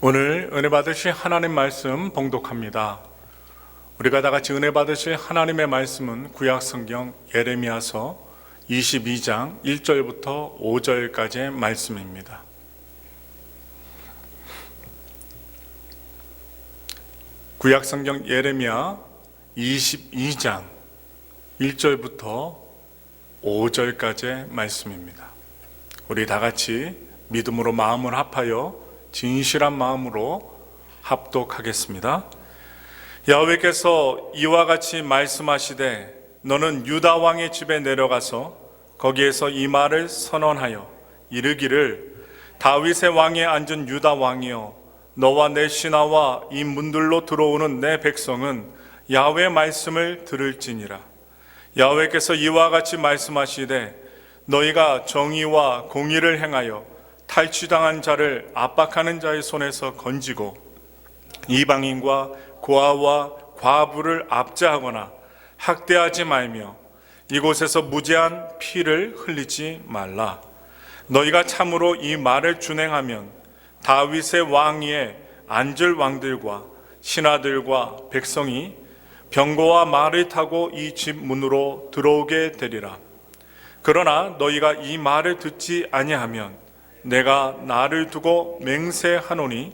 오늘 은혜 받으실 하나님 말씀 봉독합니다. 우리가 다 같이 은혜 받으실 하나님의 말씀은 구약 성경 예레미야서 22장 1절부터 5절까지의 말씀입니다. 구약 성경 예레미야 22장 1절부터 5절까지의 말씀입니다. 우리 다 같이 믿음으로 마음을 합하여 진실한 마음으로 합독하겠습니다. 야훼께서 이와 같이 말씀하시되 너는 유다 왕의 집에 내려가서 거기에서 이 말을 선언하여 이르기를 다윗의 왕에 앉은 유다 왕이여 너와 내 신하와 이 문들로 들어오는 내 백성은 야훼 말씀을 들을지니라. 야훼께서 이와 같이 말씀하시되 너희가 정의와 공의를 행하여 탈취당한 자를 압박하는 자의 손에서 건지고 이방인과 고아와 과부를 압제하거나 학대하지 말며 이곳에서 무죄한 피를 흘리지 말라. 너희가 참으로 이 말을 준행하면 다윗의 왕위에 앉을 왕들과 신하들과 백성이 병거와 말을 타고 이 집 문으로 들어오게 되리라. 그러나 너희가 이 말을 듣지 아니하면 내가 나를 두고 맹세하노니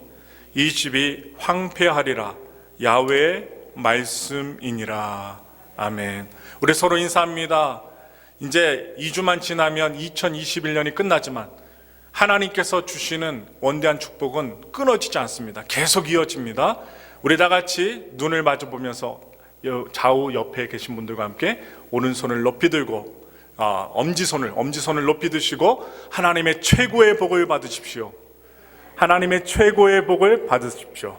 이 집이 황폐하리라. 야훼의 말씀이니라. 아멘. 우리 서로 인사합니다. 이제 2주만 지나면 2021년이 끝나지만 하나님께서 주시는 원대한 축복은 끊어지지 않습니다. 계속 이어집니다. 우리 다 같이 눈을 마주 보면서 좌우 옆에 계신 분들과 함께 오른손을 높이 들고 엄지손을 높이 드시고 하나님의 최고의 복을 받으십시오. 하나님의 최고의 복을 받으십시오.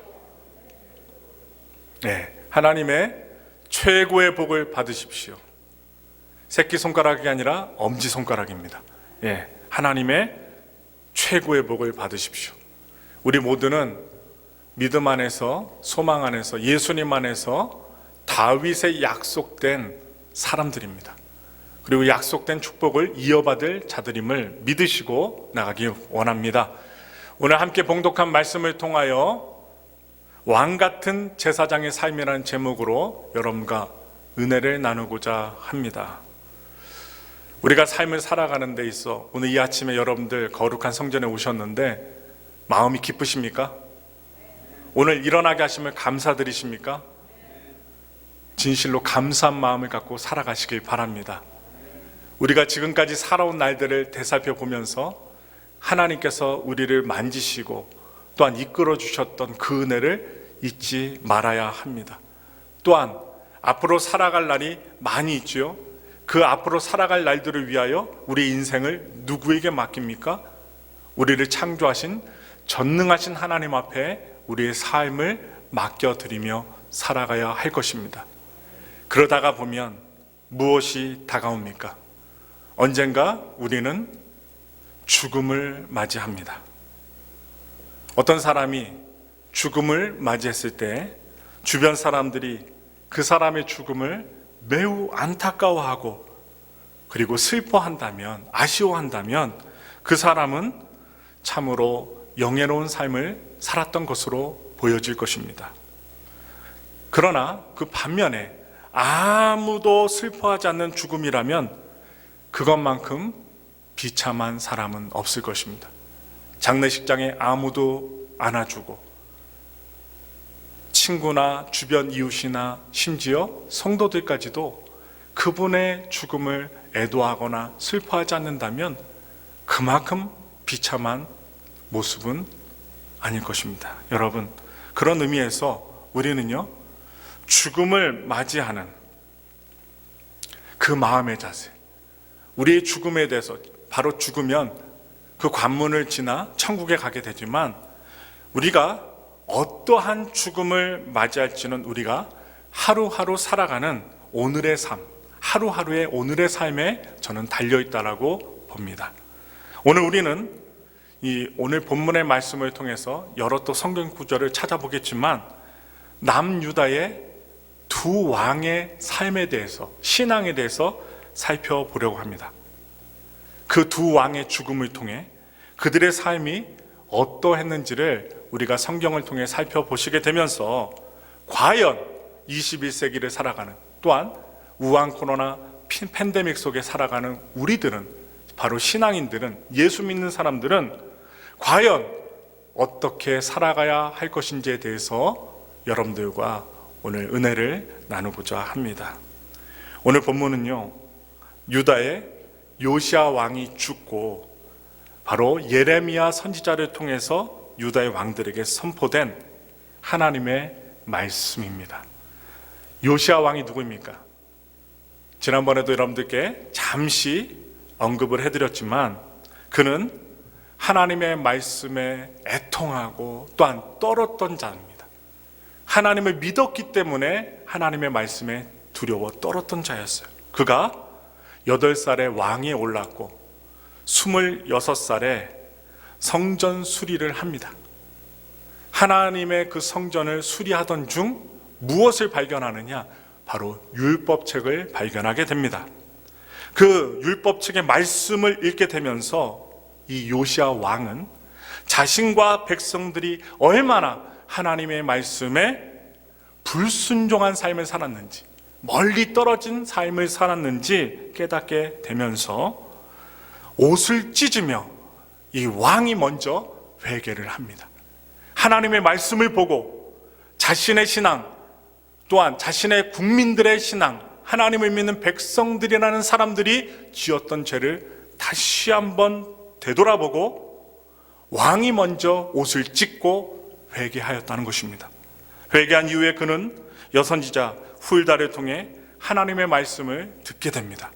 네, 하나님의 최고의 복을 받으십시오. 새끼손가락이 아니라 엄지손가락입니다. 예, 하나님의 최고의 복을 받으십시오. 우리 모두는 믿음 안에서, 소망 안에서, 예수님 안에서 다윗의 약속된 사람들입니다. 그리고 약속된 축복을 이어받을 자들임을 믿으시고 나가기 원합니다. 오늘 함께 봉독한 말씀을 통하여 왕같은 제사장의 삶이라는 제목으로 여러분과 은혜를 나누고자 합니다. 우리가 삶을 살아가는 데 있어 오늘 이 아침에 여러분들 거룩한 성전에 오셨는데 마음이 기쁘십니까? 오늘 일어나게 하심을 감사드리십니까? 진실로 감사한 마음을 갖고 살아가시길 바랍니다. 우리가 지금까지 살아온 날들을 되살펴보면서 하나님께서 우리를 만지시고 또한 이끌어 주셨던 그 은혜를 잊지 말아야 합니다. 또한 앞으로 살아갈 날이 많이 있지요. 그 앞으로 살아갈 날들을 위하여 우리 인생을 누구에게 맡깁니까? 우리를 창조하신 전능하신 하나님 앞에 우리의 삶을 맡겨드리며 살아가야 할 것입니다. 그러다가 보면 무엇이 다가옵니까? 언젠가 우리는 죽음을 맞이합니다. 어떤 사람이 죽음을 맞이했을 때 주변 사람들이 그 사람의 죽음을 매우 안타까워하고 그리고 슬퍼한다면, 아쉬워한다면 그 사람은 참으로 영예로운 삶을 살았던 것으로 보여질 것입니다. 그러나 그 반면에 아무도 슬퍼하지 않는 죽음이라면 그것만큼 비참한 사람은 없을 것입니다. 장례식장에 아무도 안아주고 친구나 주변 이웃이나 심지어 성도들까지도 그분의 죽음을 애도하거나 슬퍼하지 않는다면 그만큼 비참한 모습은 아닐 것입니다. 여러분, 그런 의미에서 우리는요, 죽음을 맞이하는 그 마음의 자세, 우리의 죽음에 대해서, 바로 죽으면 그 관문을 지나 천국에 가게 되지만 우리가 어떠한 죽음을 맞이할지는 우리가 하루하루 살아가는 오늘의 삶, 하루하루의 오늘의 삶에 저는 달려있다라고 봅니다. 오늘 우리는 오늘 본문의 말씀을 통해서 여러 또 성경 구절을 찾아보겠지만 남유다의 두 왕의 삶에 대해서, 신앙에 대해서 살펴보려고 합니다. 그 두 왕의 죽음을 통해 그들의 삶이 어떠했는지를 우리가 성경을 통해 살펴보시게 되면서 과연 21세기를 살아가는, 또한 우한 코로나 팬데믹 속에 살아가는 우리들은, 바로 신앙인들은, 예수 믿는 사람들은 과연 어떻게 살아가야 할 것인지에 대해서 여러분들과 오늘 은혜를 나누고자 합니다. 오늘 본문은요, 유다의 요시야 왕이 죽고 바로 예레미야 선지자를 통해서 유다의 왕들에게 선포된 하나님의 말씀입니다. 요시야 왕이 누구입니까? 지난번에도 여러분들께 잠시 언급을 해드렸지만 그는 하나님의 말씀에 애통하고 또한 떨었던 자입니다. 하나님을 믿었기 때문에 하나님의 말씀에 두려워 떨었던 자였어요. 그가 8살에 왕위에 올랐고 26살에 성전 수리를 합니다. 하나님의 그 성전을 수리하던 중 무엇을 발견하느냐? 바로 율법책을 발견하게 됩니다. 그 율법책의 말씀을 읽게 되면서 이 요시야 왕은 자신과 백성들이 얼마나 하나님의 말씀에 불순종한 삶을 살았는지, 멀리 떨어진 삶을 살았는지 깨닫게 되면서 옷을 찢으며 이 왕이 먼저 회개를 합니다. 하나님의 말씀을 보고 자신의 신앙, 또한 자신의 국민들의 신앙, 하나님을 믿는 백성들이라는 사람들이 지었던 죄를 다시 한번 되돌아보고 왕이 먼저 옷을 찢고 회개하였다는 것입니다. 회개한 이후에 그는 여선지자 훌다를 통해 하나님의 말씀을 듣게 됩니다.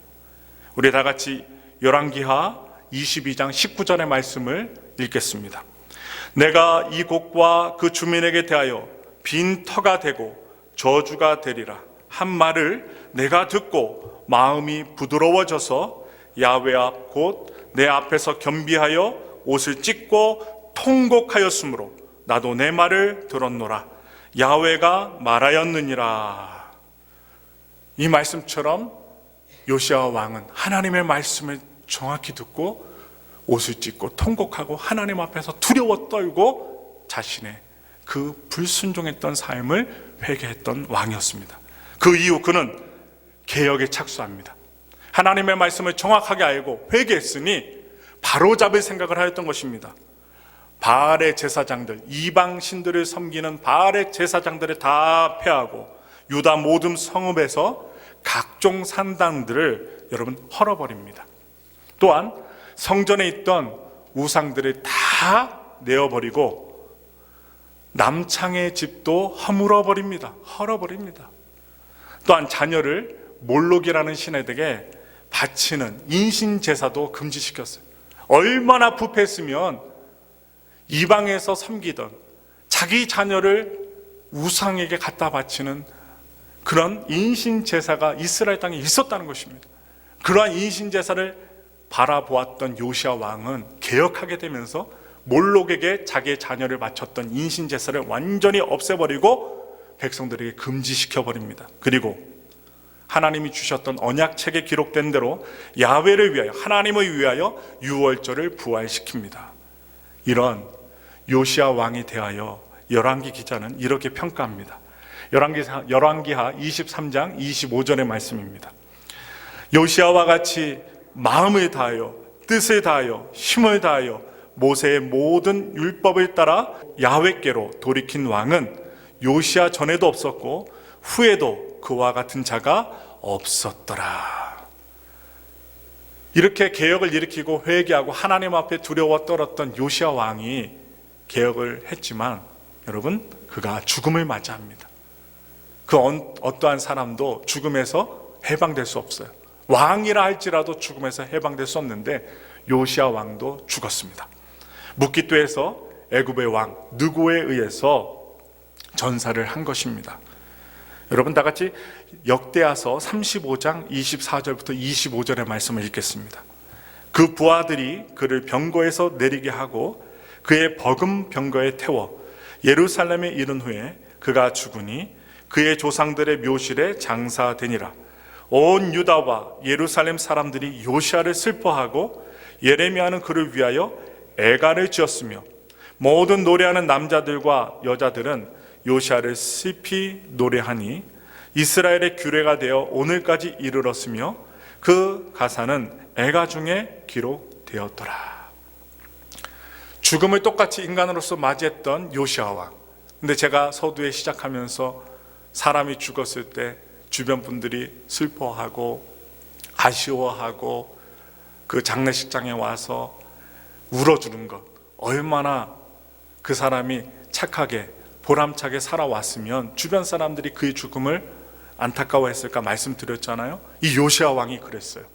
우리 다 같이 열왕기하 22장 19절의 말씀을 읽겠습니다. 내가 이 곡과 그 주민에게 대하여 빈 터가 되고 저주가 되리라 한 말을 내가 듣고 마음이 부드러워져서 야훼 앞 곧 내 앞에서 겸비하여 옷을 찢고 통곡하였으므로 나도 내 말을 들었노라. 야훼가 말하였느니라. 이 말씀처럼 요시야 왕은 하나님의 말씀을 정확히 듣고 옷을 찢고 통곡하고 하나님 앞에서 두려워 떨고 자신의 그 불순종했던 삶을 회개했던 왕이었습니다. 그 이후 그는 개혁에 착수합니다. 하나님의 말씀을 정확하게 알고 회개했으니 바로잡을 생각을 하였던 것입니다. 바알의 제사장들, 이방 신들을 섬기는 바알의 제사장들을 다 폐하고 유다 모든 성읍에서 각종 산당들을 여러분 헐어버립니다. 또한 성전에 있던 우상들을 다 내어버리고 남창의 집도 허물어버립니다. 헐어버립니다. 또한 자녀를 몰록이라는 신에게 바치는 인신제사도 금지시켰어요. 얼마나 부패했으면 이방에서 섬기던 자기 자녀를 우상에게 갖다 바치는 그런 인신제사가 이스라엘 땅에 있었다는 것입니다. 그러한 인신제사를 바라보았던 요시야 왕은 개혁하게 되면서 몰록에게 자기의 자녀를 바쳤던 인신제사를 완전히 없애버리고 백성들에게 금지시켜버립니다. 그리고 하나님이 주셨던 언약책에 기록된 대로 야훼를 위하여, 하나님을 위하여 유월절을 부활시킵니다. 이런 요시야 왕에 대하여 열왕기 기자는 이렇게 평가합니다. 열왕기하 23장 25절의 말씀입니다. 요시야와 같이 마음을 다하여 뜻을 다하여 힘을 다하여 모세의 모든 율법을 따라 야훼께로 돌이킨 왕은 요시야 전에도 없었고 후에도 그와 같은 자가 없었더라. 이렇게 개혁을 일으키고 회개하고 하나님 앞에 두려워 떨었던 요시야 왕이 개혁을 했지만 여러분, 그가 죽음을 맞이합니다. 그 어떠한 사람도 죽음에서 해방될 수 없어요. 왕이라 할지라도 죽음에서 해방될 수 없는데 요시야 왕도 죽었습니다. 묵깃도에서 애굽의 왕 느고에 의해서 전사를 한 것입니다. 여러분 다 같이 역대하서 35장 24절부터 25절의 말씀을 읽겠습니다. 그 부하들이 그를 병거에서 내리게 하고 그의 버금 병거에 태워 예루살렘에 이른 후에 그가 죽으니 그의 조상들의 묘실에 장사되니라. 온 유다와 예루살렘 사람들이 요시야를 슬퍼하고 예레미야는 그를 위하여 애가를 지었으며 모든 노래하는 남자들과 여자들은 요시아를 슬피 노래하니 이스라엘의 규례가 되어 오늘까지 이르렀으며 그 가사는 애가 중에 기록되었더라. 죽음을 똑같이 인간으로서 맞이했던 요시아 왕. 근데 제가 서두에 시작하면서 사람이 죽었을 때 주변 분들이 슬퍼하고 아쉬워하고 그 장례식장에 와서 울어주는 것, 얼마나 그 사람이 착하게 보람차게 살아왔으면 주변 사람들이 그의 죽음을 안타까워했을까 말씀드렸잖아요. 이 요시아 왕이 그랬어요.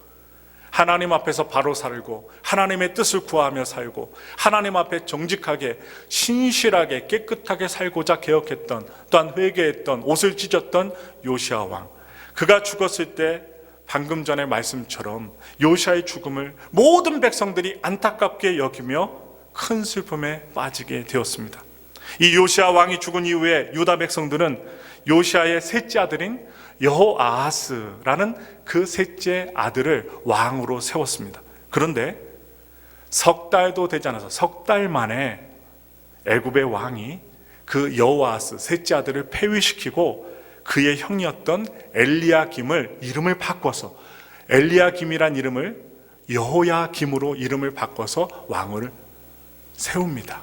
하나님 앞에서 바로 살고 하나님의 뜻을 구하며 살고 하나님 앞에 정직하게 신실하게 깨끗하게 살고자 개혁했던, 또한 회개했던, 옷을 찢었던 요시아 왕. 그가 죽었을 때 방금 전의 말씀처럼 요시아의 죽음을 모든 백성들이 안타깝게 여기며 큰 슬픔에 빠지게 되었습니다. 이 요시아 왕이 죽은 이후에 유다 백성들은 요시아의 셋째 아들인 여호아하스라는 그 셋째 아들을 왕으로 세웠습니다. 그런데 석 달도 되지 않아서 석 달 만에 애굽의 왕이 그 여호아하스 셋째 아들을 폐위시키고 그의 형이었던 엘리야김을 이름을 바꿔서 엘리야김이란 이름을 여호야김으로 이름을 바꿔서 왕을 세웁니다.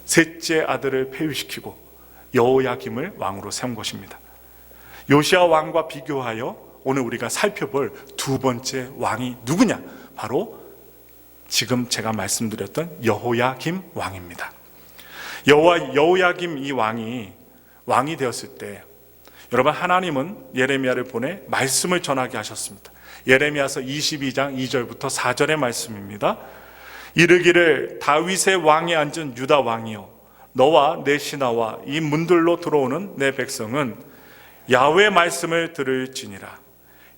셋째 아들을 폐위시키고 여호야김을 왕으로 세운 것입니다. 요시아 왕과 비교하여 오늘 우리가 살펴볼 두 번째 왕이 누구냐? 바로 지금 제가 말씀드렸던 여호야김 왕입니다. 여호야김 이 왕이 되었을 때 여러분, 하나님은 예레미야를 보내 말씀을 전하게 하셨습니다. 예레미야서 22장 2절부터 4절의 말씀입니다. 이르기를 다윗의 왕에 앉은 유다 왕이여, 너와 내 신하와 이 문들로 들어오는 내 백성은 야훼의 말씀을 들을지니라.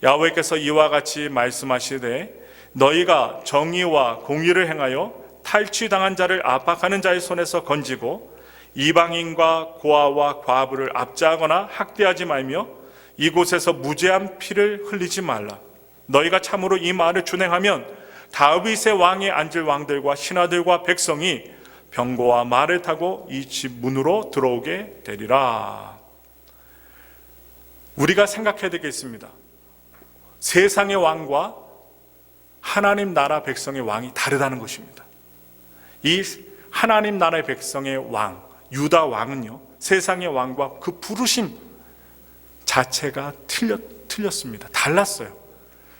야훼께서 이와 같이 말씀하시되 너희가 정의와 공의를 행하여 탈취당한 자를 압박하는 자의 손에서 건지고 이방인과 고아와 과부를 압제하거나 학대하지 말며 이곳에서 무죄한 피를 흘리지 말라. 너희가 참으로 이 말을 준행하면 다윗의 왕에 앉을 왕들과 신하들과 백성이 병거와 말을 타고 이 집 문으로 들어오게 되리라. 우리가 생각해야 되겠습니다. 세상의 왕과 하나님 나라 백성의 왕이 다르다는 것입니다. 이 하나님 나라의 백성의 왕, 유다 왕은요, 세상의 왕과 그 부르심 자체가 틀렸습니다. 달랐어요.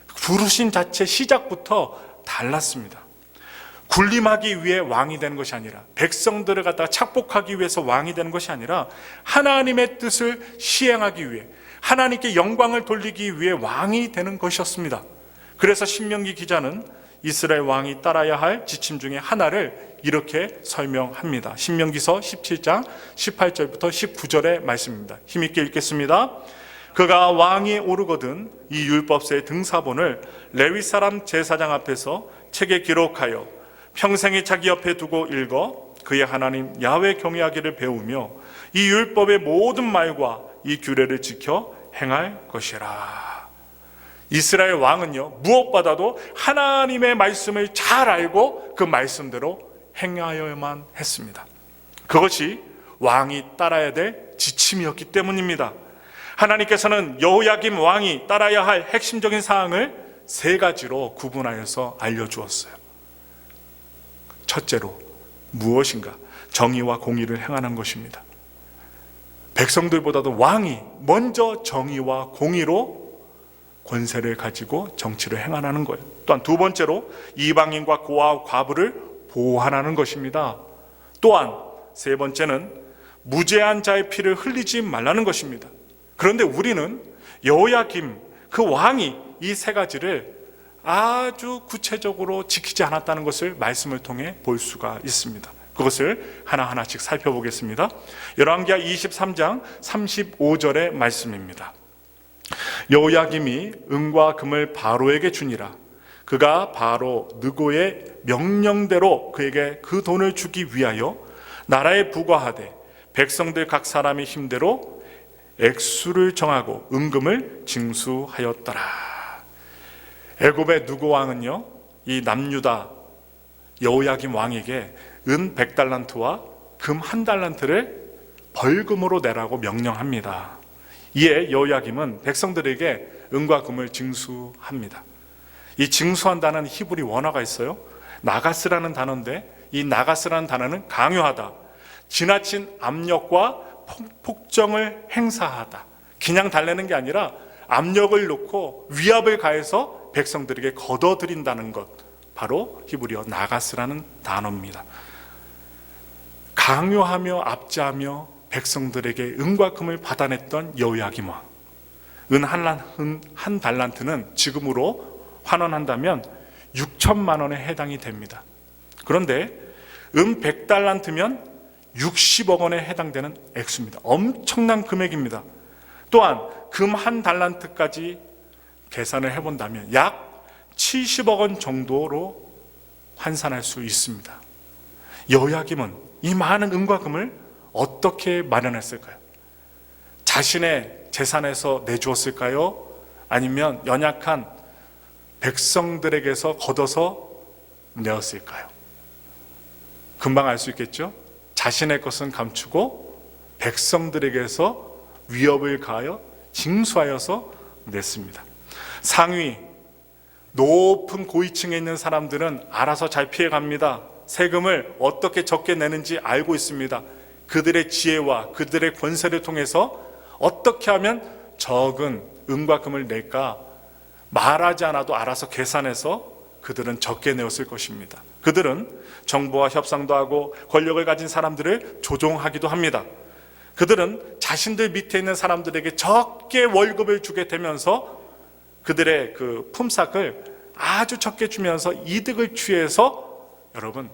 부르심 자체 시작부터 달랐습니다. 군림하기 위해 왕이 되는 것이 아니라, 백성들을 갖다가 착복하기 위해서 왕이 되는 것이 아니라 하나님의 뜻을 시행하기 위해, 하나님께 영광을 돌리기 위해 왕이 되는 것이었습니다. 그래서 신명기 기자는 이스라엘 왕이 따라야 할 지침 중에 하나를 이렇게 설명합니다. 신명기서 17장 18절부터 19절의 말씀입니다. 힘있게 읽겠습니다. 그가 왕이 오르거든 이 율법서의 등사본을 레위 사람 제사장 앞에서 책에 기록하여 평생에 자기 옆에 두고 읽어 그의 하나님 야훼 경외하기를 배우며 이 율법의 모든 말과 이 규례를 지켜 행할 것이라. 이스라엘 왕은요, 무엇보다도 하나님의 말씀을 잘 알고 그 말씀대로 행하여야만 했습니다. 그것이 왕이 따라야 될 지침이었기 때문입니다. 하나님께서는 여호야김 왕이 따라야 할 핵심적인 사항을 세 가지로 구분하여서 알려주었어요. 첫째로 무엇인가? 정의와 공의를 행하는 것입니다. 백성들보다도 왕이 먼저 정의와 공의로 권세를 가지고 정치를 행하는 거예요. 또한 두 번째로 이방인과 고아와 과부를 보호하라는 것입니다. 또한 세 번째는 무죄한 자의 피를 흘리지 말라는 것입니다. 그런데 우리는 여호야김 그 왕이 이 세 가지를 아주 구체적으로 지키지 않았다는 것을 말씀을 통해 볼 수가 있습니다. 그것을 하나하나씩 살펴보겠습니다. 열왕기하 23장 35절의 말씀입니다. 여호야김이 은과 금을 바로에게 주니라. 그가 바로 느고의 명령대로 그에게 그 돈을 주기 위하여 나라에 부과하되 백성들 각 사람의 힘대로 액수를 정하고 은금을 징수하였더라. 애굽의 느고 왕은요, 이 남유다 여호야김 왕에게 은 100달란트와 금 1달란트를 벌금으로 내라고 명령합니다. 이에 여호야김은 백성들에게 은과 금을 징수합니다. 이 징수한다는 히브리 원어가 있어요. 나가스라는 단어인데, 이 나가스라는 단어는 강요하다, 지나친 압력과 폭정을 행사하다, 그냥 달래는 게 아니라 압력을 놓고 위압을 가해서 백성들에게 걷어들인다는 것, 바로 히브리어 나가스라는 단어입니다. 강요하며 압제하며 백성들에게 은과 금을 받아냈던 여호야김 왕, 은 한 달란트는 지금으로 환원한다면 6천만 원에 해당이 됩니다. 그런데 은 100달란트면 60억 원에 해당되는 액수입니다. 엄청난 금액입니다. 또한 금 1달란트까지 계산을 해본다면 약 70억 원 정도로 환산할 수 있습니다. 여호야김은 이 많은 은과 금을 어떻게 마련했을까요? 자신의 재산에서 내주었을까요? 아니면 연약한 백성들에게서 걷어서 내었을까요? 금방 알 수 있겠죠? 자신의 것은 감추고 백성들에게서 위협을 가하여 징수하여서 냈습니다. 상위 높은 고위층에 있는 사람들은 알아서 잘 피해갑니다. 세금을 어떻게 적게 내는지 알고 있습니다. 그들의 지혜와 그들의 권세를 통해서 어떻게 하면 적은 은과 금을 낼까 말하지 않아도 알아서 계산해서 그들은 적게 내었을 것입니다. 그들은 정부와 협상도 하고 권력을 가진 사람들을 조종하기도 합니다. 그들은 자신들 밑에 있는 사람들에게 적게 월급을 주게 되면서 그들의 그 품삯을 아주 적게 주면서 이득을 취해서 여러분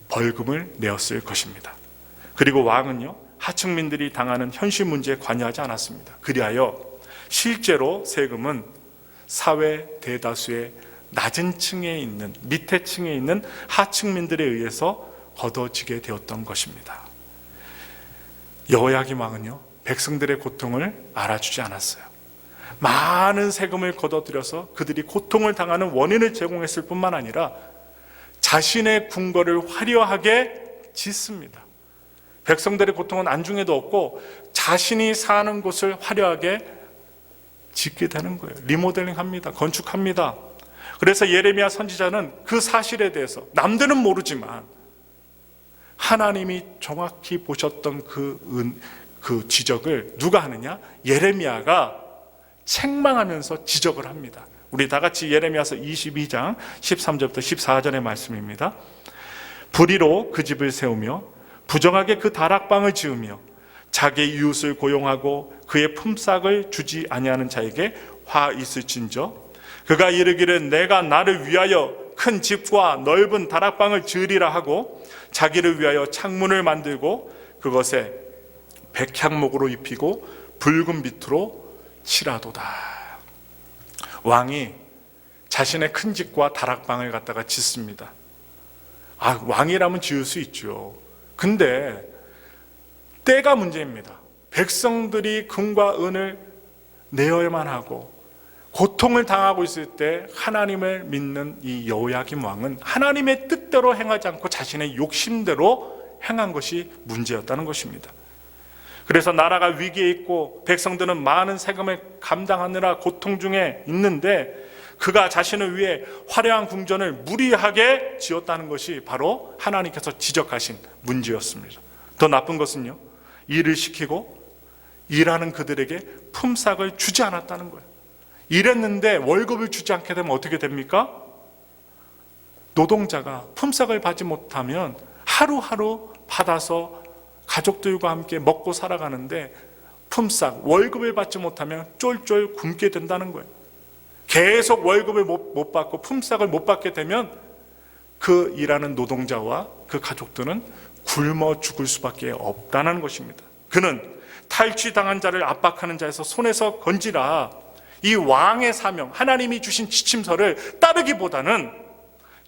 벌금을 내었을 것입니다. 그리고 왕은요, 하층민들이 당하는 현실 문제에 관여하지 않았습니다. 그리하여 실제로 세금은 사회 대다수의 낮은 층에 있는, 밑에 층에 있는 하층민들에 의해서 걷어지게 되었던 것입니다. 여호야김 왕은요, 백성들의 고통을 알아주지 않았어요. 많은 세금을 걷어들여서 그들이 고통을 당하는 원인을 제공했을 뿐만 아니라 자신의 궁궐을 화려하게 짓습니다. 백성들의 고통은 안중에도 없고 자신이 사는 곳을 화려하게 짓게 되는 거예요. 리모델링합니다. 건축합니다. 그래서 예레미야 선지자는 그 사실에 대해서 남들은 모르지만 하나님이 정확히 보셨던 그 지적을 누가 하느냐? 예레미야가 책망하면서 지적을 합니다. 우리 다 같이 예레미야서 22장 13절부터 14절의 말씀입니다. 불의로 그 집을 세우며 부정하게 그 다락방을 지으며 자기의 이웃을 고용하고 그의 품삯을 주지 아니하는 자에게 화 있을진저 그가 이르기를 내가 나를 위하여 큰 집과 넓은 다락방을 지으리라 하고 자기를 위하여 창문을 만들고 그것에 백향목으로 입히고 붉은 빛으로 칠하도다. 왕이 자신의 큰 집과 다락방을 갖다가 짓습니다. 왕이라면 지을 수 있죠. 근데 때가 문제입니다. 백성들이 금과 은을 내어야만 하고 고통을 당하고 있을 때 하나님을 믿는 이 여호야김 왕은 하나님의 뜻대로 행하지 않고 자신의 욕심대로 행한 것이 문제였다는 것입니다. 그래서 나라가 위기에 있고 백성들은 많은 세금을 감당하느라 고통 중에 있는데 그가 자신을 위해 화려한 궁전을 무리하게 지었다는 것이 바로 하나님께서 지적하신 문제였습니다. 더 나쁜 것은요, 일을 시키고 일하는 그들에게 품삯을 주지 않았다는 거예요. 일했는데 월급을 주지 않게 되면 어떻게 됩니까? 노동자가 품삯을 받지 못하면 하루하루 받아서 가족들과 함께 먹고 살아가는데 품삯, 월급을 받지 못하면 쫄쫄 굶게 된다는 거예요. 계속 월급을 못 받고 품삯을 못 받게 되면 그 일하는 노동자와 그 가족들은 굶어 죽을 수밖에 없다는 것입니다. 그는 탈취당한 자를 압박하는 자에서 손에서 건지라 이 왕의 사명, 하나님이 주신 지침서를 따르기보다는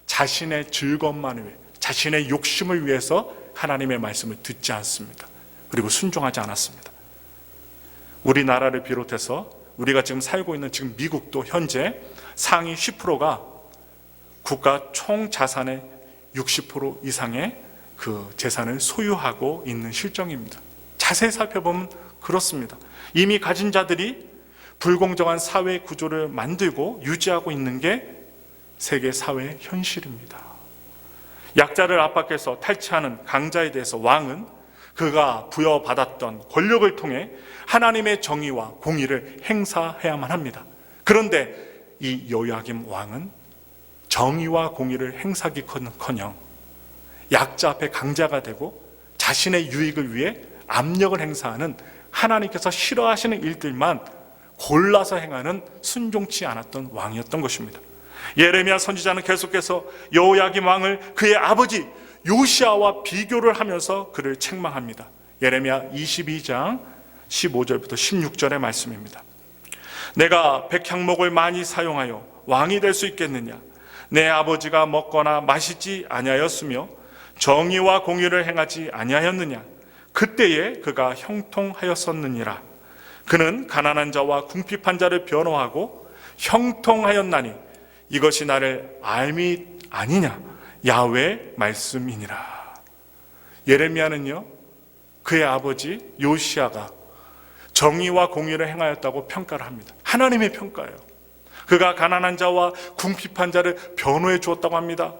자신의 즐거움만을 위해, 자신의 욕심을 위해서 하나님의 말씀을 듣지 않습니다. 그리고 순종하지 않았습니다. 우리나라를 비롯해서 우리가 지금 살고 있는 지금 미국도 현재 상위 10%가 국가 총 자산의 60% 이상의 그 재산을 소유하고 있는 실정입니다. 자세히 살펴보면 그렇습니다. 이미 가진 자들이 불공정한 사회 구조를 만들고 유지하고 있는 게 세계 사회의 현실입니다. 약자를 압박해서 탈취하는 강자에 대해서 왕은 그가 부여받았던 권력을 통해 하나님의 정의와 공의를 행사해야만 합니다. 그런데 이 여호야김 왕은 정의와 공의를 행사하기커녕 약자 앞에 강자가 되고 자신의 유익을 위해 압력을 행사하는 하나님께서 싫어하시는 일들만 골라서 행하는 순종치 않았던 왕이었던 것입니다. 예레미야 선지자는 계속해서 여호야김 왕을 그의 아버지 요시아와 비교를 하면서 그를 책망합니다. 예레미야 22장 15절부터 16절의 말씀입니다. 내가 백향목을 많이 사용하여 왕이 될 수 있겠느냐? 내 아버지가 먹거나 마시지 아니하였으며 정의와 공의를 행하지 아니하였느냐? 그때에 그가 형통하였었느니라. 그는 가난한 자와 궁핍한 자를 변호하고 형통하였나니 이것이 나를 알미 아니냐? 야훼 말씀이니라. 예레미야는요, 그의 아버지 요시아가 정의와 공의를 행하였다고 평가를 합니다. 하나님의 평가예요. 그가 가난한 자와 궁핍한 자를 변호해 주었다고 합니다.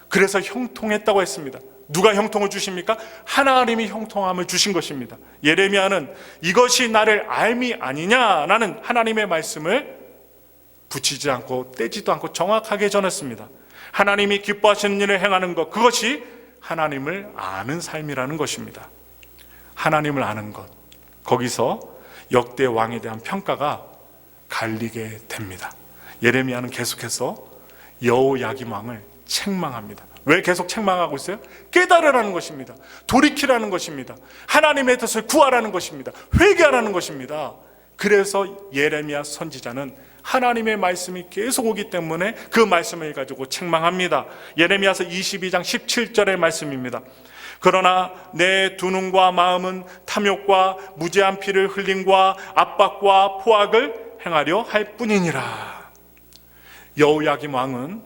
그래서 형통했다고 했습니다. 누가 형통을 주십니까? 하나님이 형통함을 주신 것입니다. 예레미야는 이것이 나를 알미 아니냐라는 하나님의 말씀을 붙이지 않고 떼지도 않고 정확하게 전했습니다. 하나님이 기뻐하시는 일을 행하는 것, 그것이 하나님을 아는 삶이라는 것입니다. 하나님을 아는 것, 거기서 역대 왕에 대한 평가가 갈리게 됩니다. 예레미야는 계속해서 여호야김 왕을 책망합니다. 왜 계속 책망하고 있어요? 깨달으라는 것입니다. 돌이키라는 것입니다. 하나님의 뜻을 구하라는 것입니다. 회개하라는 것입니다. 그래서 예레미야 선지자는 하나님의 말씀이 계속 오기 때문에 그 말씀을 가지고 책망합니다. 예레미야서 22장 17절의 말씀입니다. 그러나 내 두 눈과 마음은 탐욕과 무죄한 피를 흘림과 압박과 포악을 행하려 할 뿐이니라. 여호야김 왕은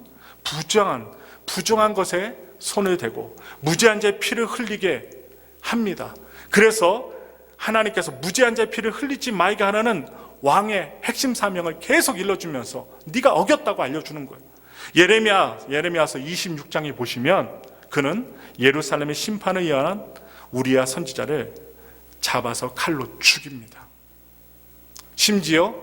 부정한 것에 손을 대고 무죄한 자의 피를 흘리게 합니다. 그래서 하나님께서 무죄한 자의 피를 흘리지 말게 하라는 왕의 핵심 사명을 계속 일러주면서 네가 어겼다고 알려주는 거예요. 예레미야서 26장에 보시면 그는 예루살렘의 심판을 예언한 우리야 선지자를 잡아서 칼로 죽입니다. 심지어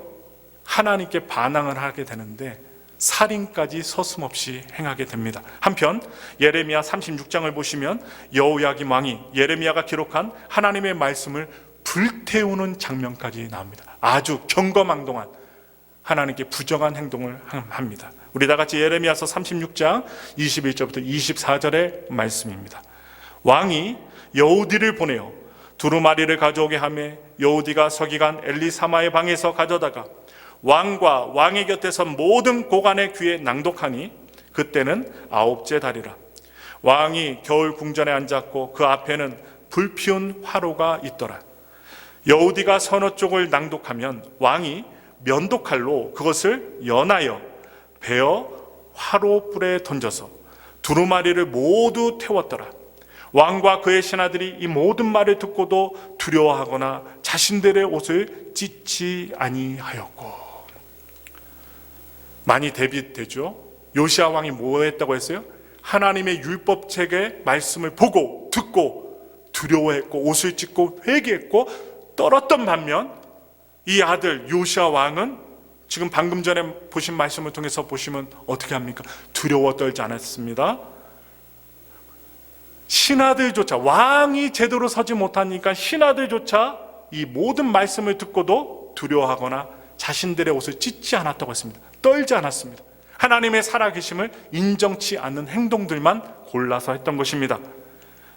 하나님께 반항을 하게 되는데 살인까지 서슴없이 행하게 됩니다. 한편 예레미야 36장을 보시면 여호야김 왕이 예레미야가 기록한 하나님의 말씀을 불태우는 장면까지 나옵니다. 아주 경거망동한 하나님께 부정한 행동을 합니다. 우리 다 같이 예레미야서 36장 21절부터 24절의 말씀입니다. 왕이 여우디를 보내어 두루마리를 가져오게 하며 여우디가 서기관 엘리사마의 방에서 가져다가 왕과 왕의 곁에서 모든 고관의 귀에 낭독하니 그때는 9째 달이라. 왕이 겨울 궁전에 앉았고 그 앞에는 불피운 화로가 있더라. 여우디가 서너 쪽을 낭독하면 왕이 면도칼로 그것을 연하여 베어 화로불에 던져서 두루마리를 모두 태웠더라. 왕과 그의 신하들이 이 모든 말을 듣고도 두려워하거나 자신들의 옷을 찢지 아니하였고. 많이 대비되죠. 요시야 왕이 뭐 했다고 했어요? 하나님의 율법책의 말씀을 보고 듣고 두려워했고 옷을 찢고 회개했고 떨었던 반면 이 아들 요시야 왕은 지금 방금 전에 보신 말씀을 통해서 보시면 어떻게 합니까? 두려워 떨지 않았습니다. 신하들조차, 왕이 제대로 서지 못하니까 신하들조차 이 모든 말씀을 듣고도 두려워하거나 자신들의 옷을 찢지 않았다고 했습니다. 떨지 않았습니다. 하나님의 살아계심을 인정치 않는 행동들만 골라서 했던 것입니다.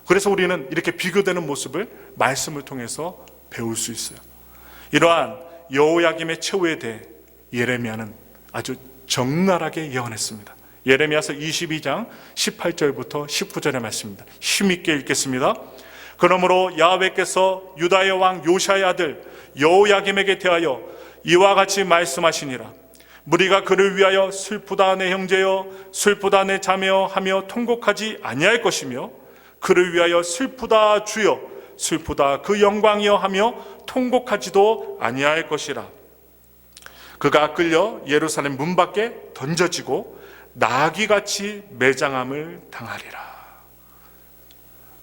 그래서 우리는 이렇게 비교되는 모습을 말씀을 통해서 배울 수 있어요. 이러한 여호야김의 최후에 대해 예레미야는 아주 적나라하게 예언했습니다. 예레미야서 22장 18절부터 19절의 말씀입니다. 힘있게 읽겠습니다. 그러므로 야훼께서 유다의 왕 요시아의 아들 여호야김에게 대하여 이와 같이 말씀하시니라. 무리가 그를 위하여 슬프다 내 형제여 슬프다 내 자매여 하며 통곡하지 아니할 것이며 그를 위하여 슬프다 주여 슬프다 그 영광이여 하며 통곡하지도 아니할 것이라. 그가 끌려 예루살렘 문 밖에 던져지고 나귀같이 매장함을 당하리라.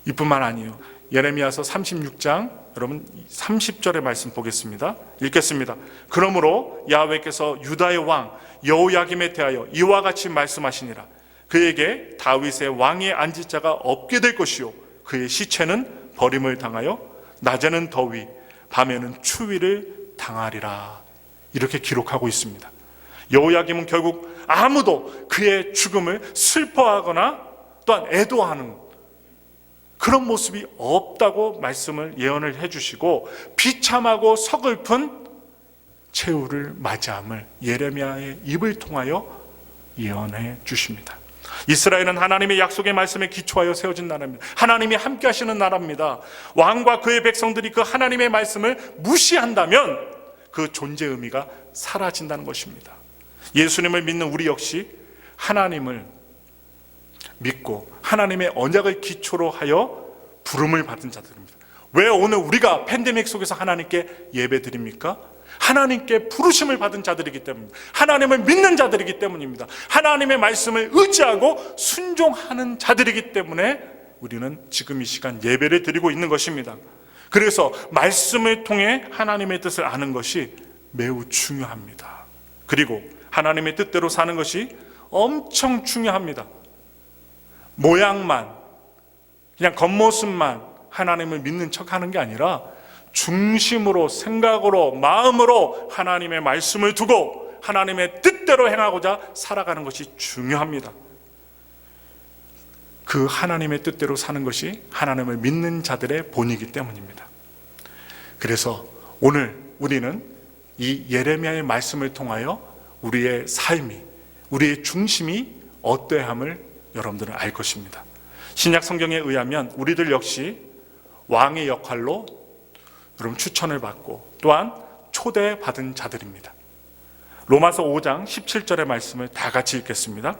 이뿐만 아니요, 예레미야서 36장 여러분 30절의 말씀 보겠습니다. 읽겠습니다. 그러므로 야훼께서 유다의 왕 여호야김에 대하여 이와 같이 말씀하시니라. 그에게 다윗의 왕에 앉을 자가 없게 될 것이요 그의 시체는 버림을 당하여 낮에는 더위 밤에는 추위를 당하리라. 이렇게 기록하고 있습니다. 여호야김은 결국 아무도 그의 죽음을 슬퍼하거나 또한 애도하는 그런 모습이 없다고 말씀을 예언을 해주시고 비참하고 서글픈 최후를 맞이함을 예레미야의 입을 통하여 예언해 주십니다. 이스라엘은 하나님의 약속의 말씀에 기초하여 세워진 나라입니다. 하나님이 함께 하시는 나라입니다. 왕과 그의 백성들이 그 하나님의 말씀을 무시한다면 그 존재 의미가 사라진다는 것입니다. 예수님을 믿는 우리 역시 하나님을 믿고 하나님의 언약을 기초로 하여 부름을 받은 자들입니다. 왜 오늘 우리가 팬데믹 속에서 하나님께 예배 드립니까? 하나님께 부르심을 받은 자들이기 때문입니다. 하나님을 믿는 자들이기 때문입니다. 하나님의 말씀을 의지하고 순종하는 자들이기 때문에 우리는 지금 이 시간 예배를 드리고 있는 것입니다. 그래서 말씀을 통해 하나님의 뜻을 아는 것이 매우 중요합니다. 그리고 하나님의 뜻대로 사는 것이 엄청 중요합니다. 모양만, 그냥 겉모습만 하나님을 믿는 척하는 게 아니라 중심으로, 생각으로, 마음으로 하나님의 말씀을 두고 하나님의 뜻대로 행하고자 살아가는 것이 중요합니다. 그 하나님의 뜻대로 사는 것이 하나님을 믿는 자들의 본이기 때문입니다. 그래서 오늘 우리는 이 예레미야의 말씀을 통하여 우리의 삶이, 우리의 중심이 어떠함을 여러분들은 알 것입니다. 신약 성경에 의하면 우리들 역시 왕의 역할로 여러분 추천을 받고 또한 초대받은 자들입니다. 로마서 5장 17절의 말씀을 다 같이 읽겠습니다.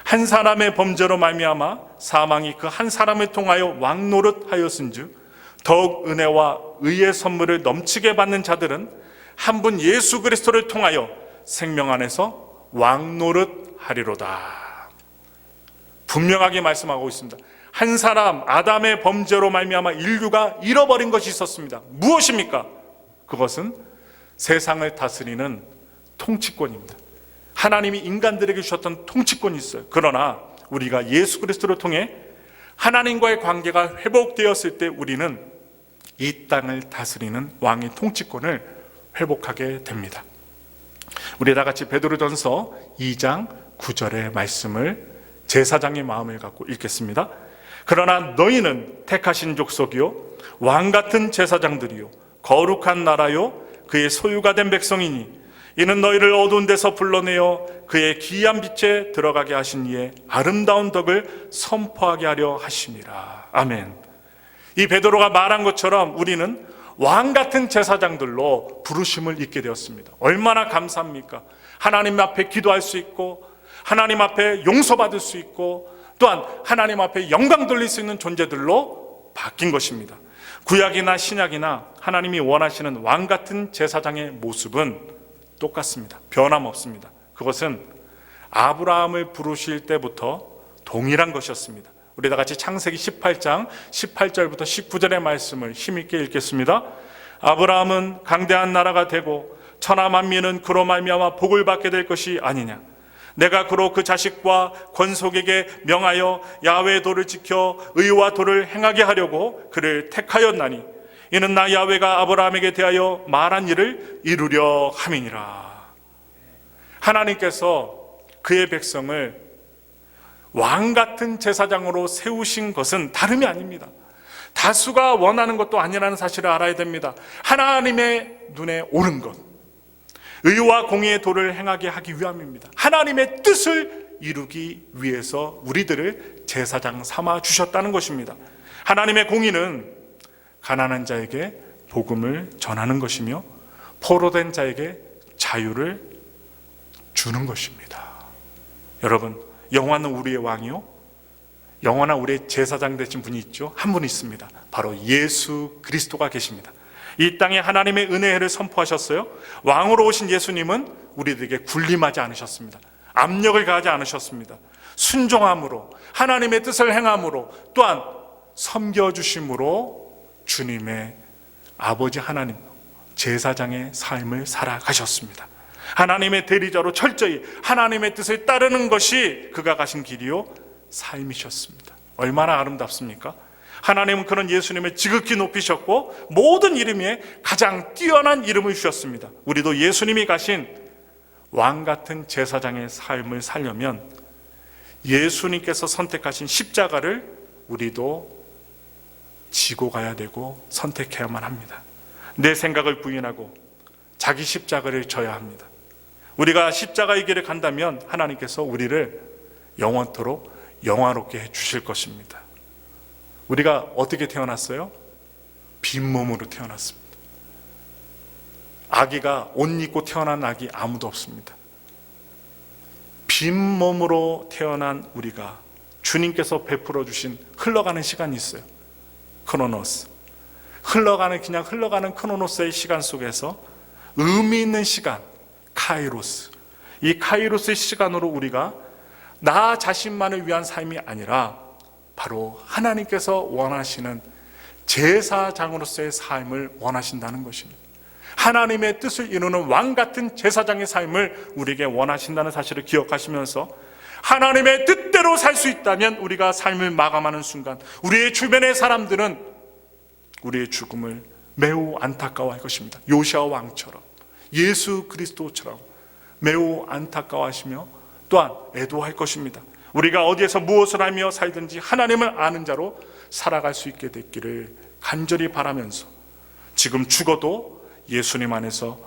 한 사람의 범죄로 말미암아 사망이 그 한 사람을 통하여 왕노릇하였은즉 더욱 은혜와 의의 선물을 넘치게 받는 자들은 한 분 예수 그리스도를 통하여 생명 안에서 왕노릇하리로다. 분명하게 말씀하고 있습니다. 한 사람 아담의 범죄로 말미암아 인류가 잃어버린 것이 있었습니다. 무엇입니까? 그것은 세상을 다스리는 통치권입니다. 하나님이 인간들에게 주셨던 통치권이 있어요. 그러나 우리가 예수 그리스도를 통해 하나님과의 관계가 회복되었을 때 우리는 이 땅을 다스리는 왕의 통치권을 회복하게 됩니다. 우리 다 같이 베드로전서 2장 9절의 말씀을 제사장의 마음을 갖고 읽겠습니다. 그러나 너희는 택하신 족속이요 왕같은 제사장들이요 거룩한 나라요 그의 소유가 된 백성이니 이는 너희를 어두운 데서 불러내어 그의 기이한 빛에 들어가게 하신 이의 아름다운 덕을 선포하게 하려 하심이라. 아멘. 이 베드로가 말한 것처럼 우리는 왕같은 제사장들로 부르심을 입게 되었습니다. 얼마나 감사합니까? 하나님 앞에 기도할 수 있고 하나님 앞에 용서받을 수 있고 또한 하나님 앞에 영광 돌릴 수 있는 존재들로 바뀐 것입니다. 구약이나 신약이나 하나님이 원하시는 왕같은 제사장의 모습은 똑같습니다. 변함없습니다. 그것은 아브라함을 부르실 때부터 동일한 것이었습니다. 우리 다 같이 창세기 18장 18절부터 19절의 말씀을 힘있게 읽겠습니다. 아브라함은 강대한 나라가 되고 천하 만민은 그로 말미암아 복을 받게 될 것이 아니냐. 내가 그로 그 자식과 권속에게 명하여 야훼의 도를 지켜 의와 도를 행하게 하려고 그를 택하였나니 이는 나 야훼가 아브라함에게 대하여 말한 일을 이루려 함이니라. 하나님께서 그의 백성을 왕같은 제사장으로 세우신 것은 다름이 아닙니다. 다수가 원하는 것도 아니라는 사실을 알아야 됩니다. 하나님의 눈에 옳은 것, 의와 공의의 도를 행하게 하기 위함입니다. 하나님의 뜻을 이루기 위해서 우리들을 제사장 삼아 주셨다는 것입니다. 하나님의 공의는 가난한 자에게 복음을 전하는 것이며 포로된 자에게 자유를 주는 것입니다. 여러분, 영원한 우리의 왕이요, 영원한 우리의 제사장 되신 분이 있죠. 한 분 있습니다. 바로 예수 그리스도가 계십니다. 이 땅에 하나님의 은혜를 선포하셨어요. 왕으로 오신 예수님은 우리들에게 군림하지 않으셨습니다. 압력을 가하지 않으셨습니다. 순종함으로, 하나님의 뜻을 행함으로, 또한 섬겨주심으로 주님의 아버지 하나님 제사장의 삶을 살아가셨습니다. 하나님의 대리자로 철저히 하나님의 뜻을 따르는 것이 그가 가신 길이요 삶이셨습니다. 얼마나 아름답습니까? 하나님은 그런 예수님을 지극히 높이셨고 모든 이름에 가장 뛰어난 이름을 주셨습니다. 우리도 예수님이 가신 왕 같은 제사장의 삶을 살려면 예수님께서 선택하신 십자가를 우리도 지고 가야 되고 선택해야만 합니다. 내 생각을 부인하고 자기 십자가를 져야 합니다. 우리가 십자가의 길을 간다면 하나님께서 우리를 영원토록 영화롭게 해주실 것입니다. 우리가 어떻게 태어났어요? 빈몸으로 태어났습니다. 아기가 옷 입고 태어난 아기 아무도 없습니다. 빈몸으로 태어난 우리가 주님께서 베풀어 주신 흘러가는 시간이 있어요. 크로노스. 그냥 흘러가는 크로노스의 시간 속에서 의미 있는 시간, 카이로스. 이 카이로스의 시간으로 우리가 나 자신만을 위한 삶이 아니라 바로 하나님께서 원하시는 제사장으로서의 삶을 원하신다는 것입니다. 하나님의 뜻을 이루는 왕 같은 제사장의 삶을 우리에게 원하신다는 사실을 기억하시면서 하나님의 뜻대로 살 수 있다면 우리가 삶을 마감하는 순간 우리의 주변의 사람들은 우리의 죽음을 매우 안타까워할 것입니다. 요시아 왕처럼, 예수 그리스도처럼 매우 안타까워하시며 또한 애도할 것입니다. 우리가 어디에서 무엇을 하며 살든지 하나님을 아는 자로 살아갈 수 있게 됐기를 간절히 바라면서 지금 죽어도 예수님 안에서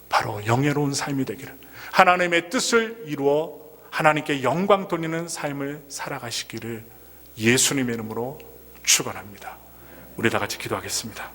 바로 영예로운 삶이 되기를, 하나님의 뜻을 이루어 하나님께 영광 돌리는 삶을 살아가시기를 예수님의 이름으로 축원합니다. 우리 다 같이 기도하겠습니다.